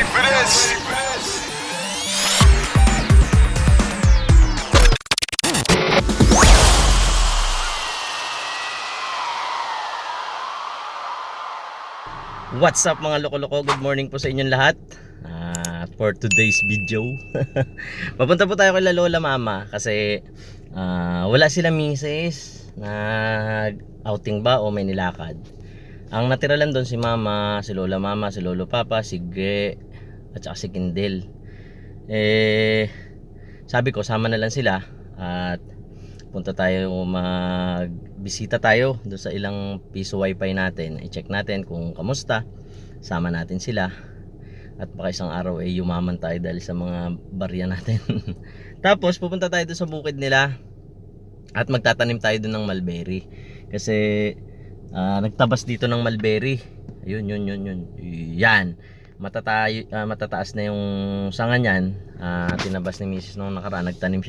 ready for this? What's up mga loko-loko? Good morning po sa inyong lahat. For today's video papunta po tayo kay Lola Mama kasi wala sila misis, nag-outing ba o may nilakad. Ang natira lang doon si Mama, si Lola Mama, si Lolo Papa, si Ge at saka si Kindel. Sabi ko sama na lang sila at punta tayo, magbisita tayo doon sa ilang piso wifi natin. I-check natin kung kamusta, sama natin sila at baka isang araw ay yumaman tayo dahil sa mga barya natin. Tapos pupunta tayo doon sa bukid nila at magtatanim tayo doon ng mulberry kasi nagtabas dito ng mulberry. Ayun, yun. Yan. Matataas na yung sanga niyan. Tinabas ni Mrs. nung nakaraan, nagtanim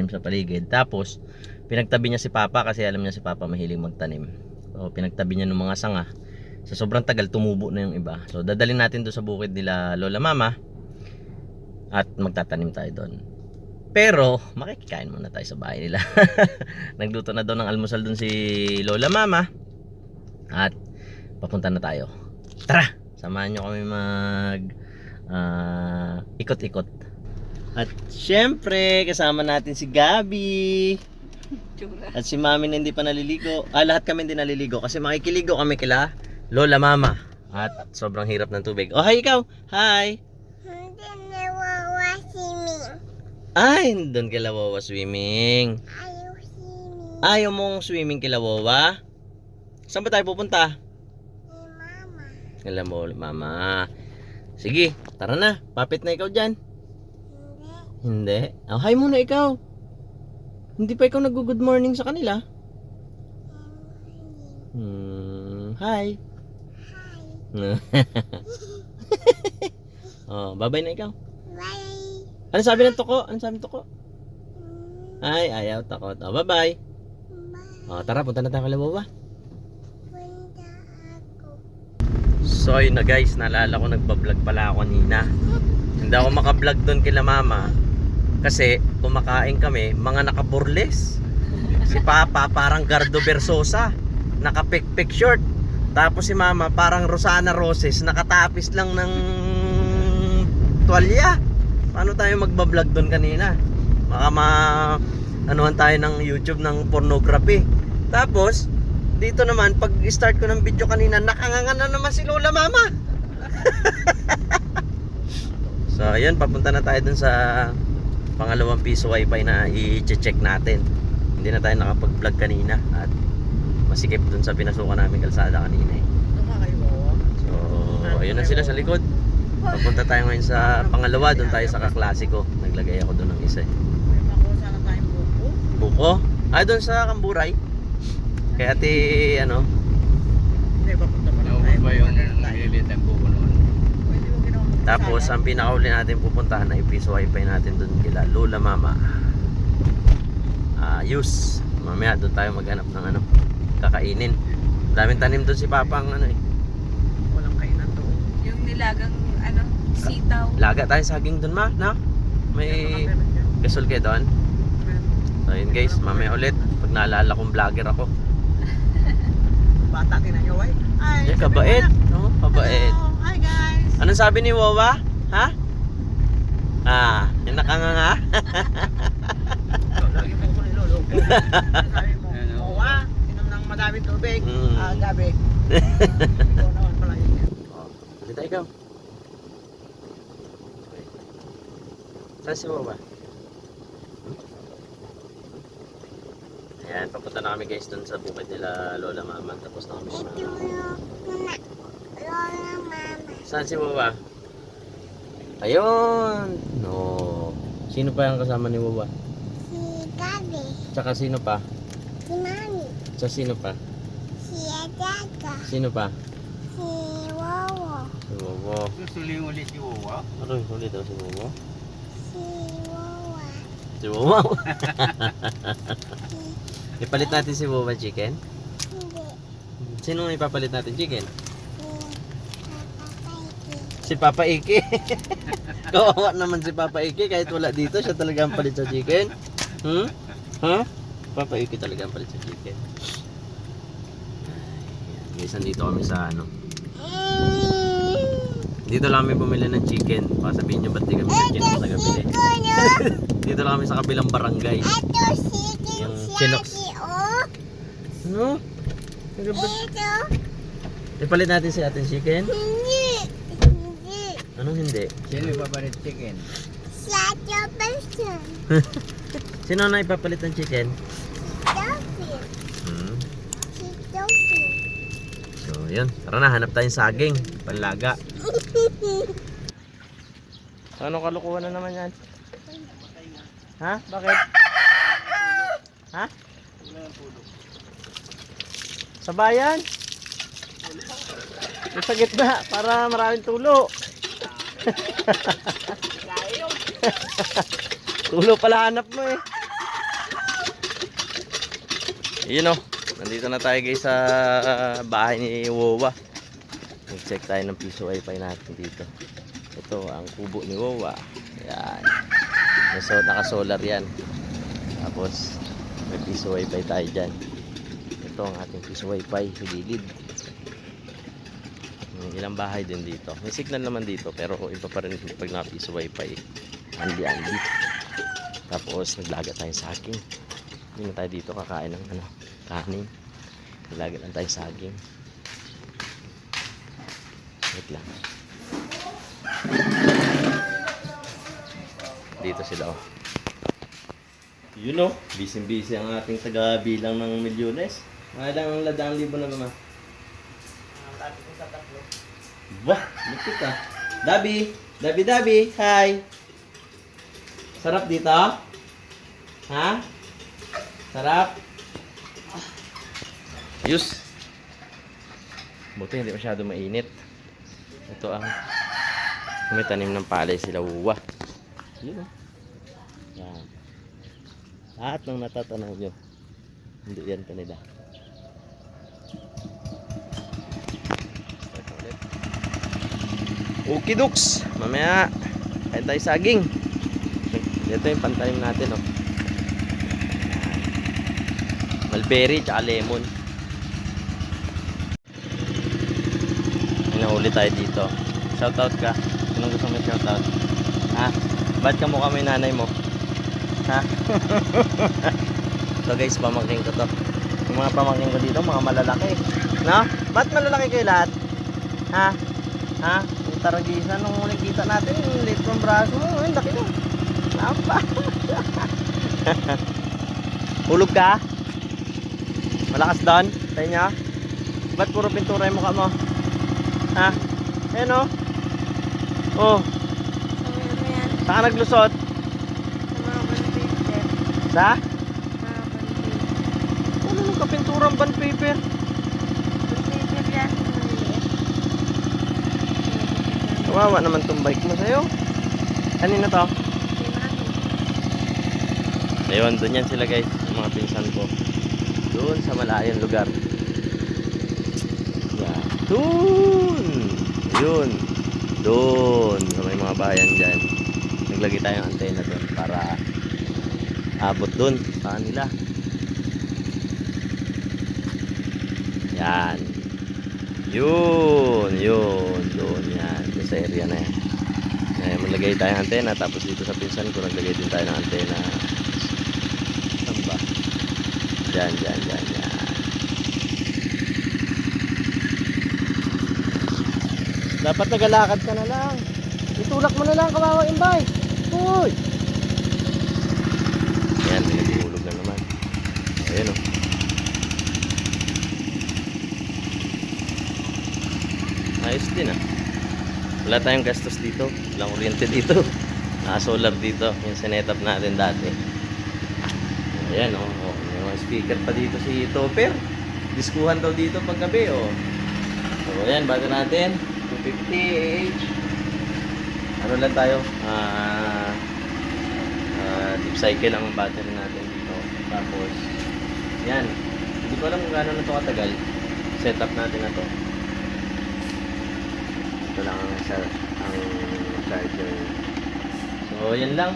sa paligid. Tapos pinagtabi niya si Papa kasi alam niya si Papa mahilig magtanim. So pinagtabi niya ng mga sanga. Sa sobrang tagal tumubo na yung iba. So dadalhin natin doon sa bukid nila Lola Mama at magtatanim tayo doon. Pero makikikain muna tayo sa bahay nila. Nagluto na daw ng almusal doon si Lola Mama at papunta na tayo. Tara! Samahan nyo kami mag ikot-ikot. At syempre kasama natin si Gabi at si Mami na hindi pa naliligo. Lahat kami hindi naliligo kasi makikiligo kami kila Lola Mama at sobrang hirap ng tubig. Oh, hi ikaw! Hi! Hindi nawawa swimming. Ay, doon kila Wawa swimming. Ayaw swimming. Ayaw mong swimming kila Wawa? Saan ba tayo pupunta? Ni mama. Kila mo, Mama. Sige, tara na. Papit na ikaw dyan. Hindi. Hindi? Oh, hi muna ikaw. Hindi pa ikaw nag-good morning sa kanila? Hi. Hi. Oh, babay na ikaw. Bye. Ano sabi ng tuko? Ano sabi ng tuko? Mm, Ay, ayaw takot. Oh, bye-bye. Bye. Oh, tara, punta na tayo kay Wawa. Punta ako. So, ayun na guys, naalala ko nagbablog pala ako kanina. Hindi ako makablog doon kila Mama kasi kumakain kami, mga nakaburles. Si Papa parang Gardo Versosa, naka-pick short. Tapos si Mama parang Rosana Roses, nakatapis lang ng tuwalya. Paano tayo magbablog doon kanina? Baka anuhan tayo ng YouTube ng pornography. Tapos dito naman pag start ko ng video kanina, nakanganga na naman si Lola Mama. So ayun, papunta na tayo dun sa pangalawang piso wifi na i-check natin. Hindi na tayo nakapag-vlog kanina at masikip dun sa pinasukan namin kalsada kanina eh. So ayun na sila sa likod. Papunta tayo ngayon sa pangalawa, dun tayo sa kaklasiko. Naglagay ako dun ng isa eh. May makusa na tayong buko. Buko? Dun sa Kamburay. Kaya ati ano, Hindi, papunta pa lang Nauwi tayo. ba yung nililit ang buko noon? Pwede mo ginawa magkasala. tapos ang pinakauli natin pupuntahan ay piso wifi natin dun kila Lola Mama. Ayos. Mamaya dun tayo maghanap ng ano, kakainin. Daming tanim dun si Papa ang ano eh. Walang kainan doon. Yung nilagang sitaw. Laga tayo saging dun ma, na? May gasol kayo doon. So yun guys, mamaya ulit pag naalala kong vlogger ako. Bata tinanyo, ay. Ay, Eh, kabait, no? Kabait. hello. Hi guys. Anong sabi ni Wawa? Ha? Yung nakanganga? Lagi mo ko ni Lolo. Sabi mo, Ano? Mowa, inom ng madaming tubig. Mm. Gabi. Ikaw naman pala yun. Dito ikaw. Saan si Wawa? Ayan, papunta na kami guys dun sa bukid nila Lola Mama. Tapos na kami. Ito yung Lola Mama. Saan si Wawa? Ayun! No. Sino pa yung kasama ni Wawa? Si Gabi. Tsaka sino pa? Si Mami. Sa sino pa? Si Adaka. Sino pa? Si Wowo. Si Wawa. Susuling ulit si Wawa. Ano yung huli daw si Wawa? Si Wowa. Si Wawa. Ipalit natin si Wawa chicken? Hindi. Sino ang ipapalit natin chicken? Si Papa Kaiki. Si Papa Iki. Kawawa naman si Papa Iki kahit wala dito, siya talaga ang palit sa chicken. Ha? Papa Iki talaga ang palit sa chicken. Guys, nandito kami sa ano. Dito lang kami bumili ng chicken. Baka sabihin nyo ba't di kami ng chicken tagabili. Dito lang kami sa kabilang barangay. Ito chicken Yung siya Chinox. oh. Ano? Ito. Ipalit natin si ating chicken. Hindi. Hindi. Anong hindi? Sino yung papalit chicken? Siya ito person. Sino na ipapalit ng chicken? Dolphin. Si Dolphin. So, yun. Tara na, hanap tayong saging. Panlaga. Ano kalukuhan na naman yan? Ha? Bakit? Ha? Sa bayan? Sa gitna, para maraming tulo. Tulo pala hanap mo eh. Yun o. Nandito na tayo guys sa bahay ni Wowa. Mag-check tayo ng piso wifi natin dito. Ito ang kubo ni Wowa. Yan. So, naka-solar yan. Tapos may piso wifi tayo dyan. Ito ang ating piso wifi sa gilid. May ilang bahay din dito. May signal naman dito pero iba pa rin pag naka-piso wifi. Andi-andi. Tapos naglaga tayo sa saging. Hindi na tayo dito kakain ng ano, kanin. Naglaga lang tayo sa saging. Wait lang. Dito sila oh. You know, busy-busy ang ating taga-bilang ng milyones. Mga ilang ladaang libo na naman. Wah, lupit ah. Dabi, Dabi, hi. Sarap dito? Ha? Sarap? Yus. Buti hindi masyado mainit. Ito ang may tanim ng palay sila Wuwa. Yun oh. Yan. Lahat ng natatanaw nyo hindi yan kanila. Okay duks. Mamaya kain tayo saging. Ito yung pantanim natin oh. Mulberry tsaka lemon. May nahuli tayo dito. Shoutout ka. Sinong gusto mo shoutout? Ha? Ba't ka mukha may nanay mo? Ha? So guys, pamangking ko to. Yung mga pamangking ko dito, mga malalaki. No? Ba't malalaki kayo lahat? Ha? Ha? Yung taragisa nung nakita natin, yung late ng braso mo, yung laki na. Nampa. Hulog ka? Malakas doon? Sa inyo? Ba't puro pintura yung mukha mo? Ha? Ayan o. Oh. Saan ka naglusot? Sa? Ano nung kapinturang bond paper? Kawawa naman tong bike mo sa'yo. Kanina to? Ayun, doon yan sila guys. Yung mga pinsan ko. Doon sa malayang lugar. Yan. Doon! Yun. Doon. Sa may mga bayan dyan. Naglagay tayong antena doon para abot doon sa kanila. Yan. Yun. Yun. Doon yan. Doon sa area na yan. Ayan, maglagay tayong antena. Tapos dito sa pinsan ko, naglagay din tayo ng antena. Saan ba? Yan. Dapat nagalakad ka na lang. Itulak mo na lang, kawawa imbay. Uy! Ayan, nagulog na naman. Ayan o. Ayos din ah. Wala tayong gastos dito. Walang kuryente dito. Naka-solar dito. Yung sinetap natin dati. Ayan o. May mga speaker pa dito si Topper. Diskuhan daw dito paggabi o. So ayan, bago natin. 250 AH. Ano lang tayo? Deep cycle ang battery natin dito. Tapos, yan. Hindi ko alam kung gaano na ito katagal. Setup natin na to. Ito lang ang charger. So, yan lang.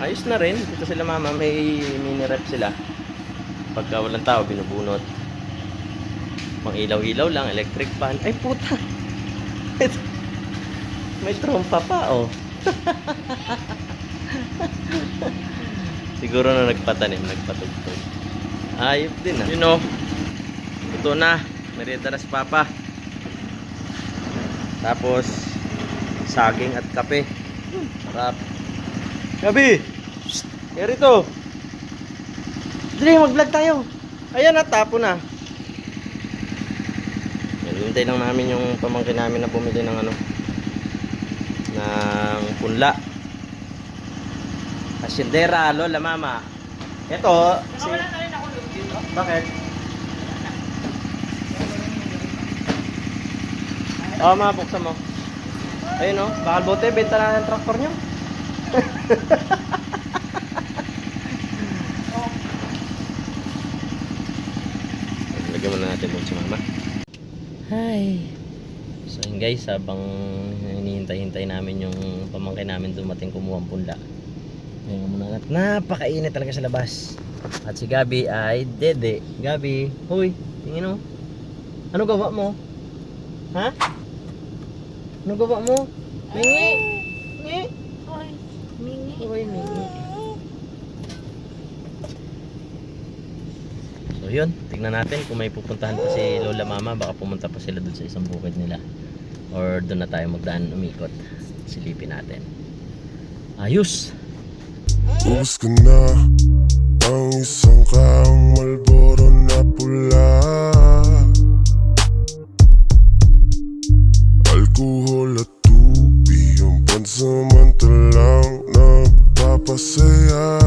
Ayos na rin. Dito sila mama, may mini rep sila. Pagka walang tao, binubunot. Pang ilaw-ilaw lang, electric fan. Ay, puta! May trompa pa, oh. Siguro na nagpatanim, nagpatugtog. Ayop din, ah. You know, ito na. Merienda na si Papa. Tapos, saging at kape. Sarap. Gabi! Shhh! Kaya rito! Dali, mag-vlog tayo! Ayan na, tapo na. Hintay lang namin yung pamangkin namin na bumili ng ano, ng punla. Asyendera, lola, mama. Ito, si... Bakit? Oo, buksan mo. Ayun, oh, bakal bote, benta na ng traktor nyo. Lagyan muna natin mo si mama. Hi. So yun guys, habang hinihintay-hintay namin yung pamangkin namin dumating kumuha ang punla. Ngayon muna natin. Napakainit talaga sa labas. At si Gabi ay dede. Gabi, huy, tingin mo. Ano gawa mo? Ha? Ano gawa mo? Mingi! Mingi! Hoy, mingi. Uy, mingi. So yun, tignan natin kung may pupuntahan pa si Lola Mama. Baka pumunta pa sila dun sa isang bukid nila. Or doon na tayo magdaan umikot. Silipin natin. Ayos! Ubus ko na ang isang kaong Marlboro na pula. Alkohol at tubig ang pansamantalang nagpapasaya.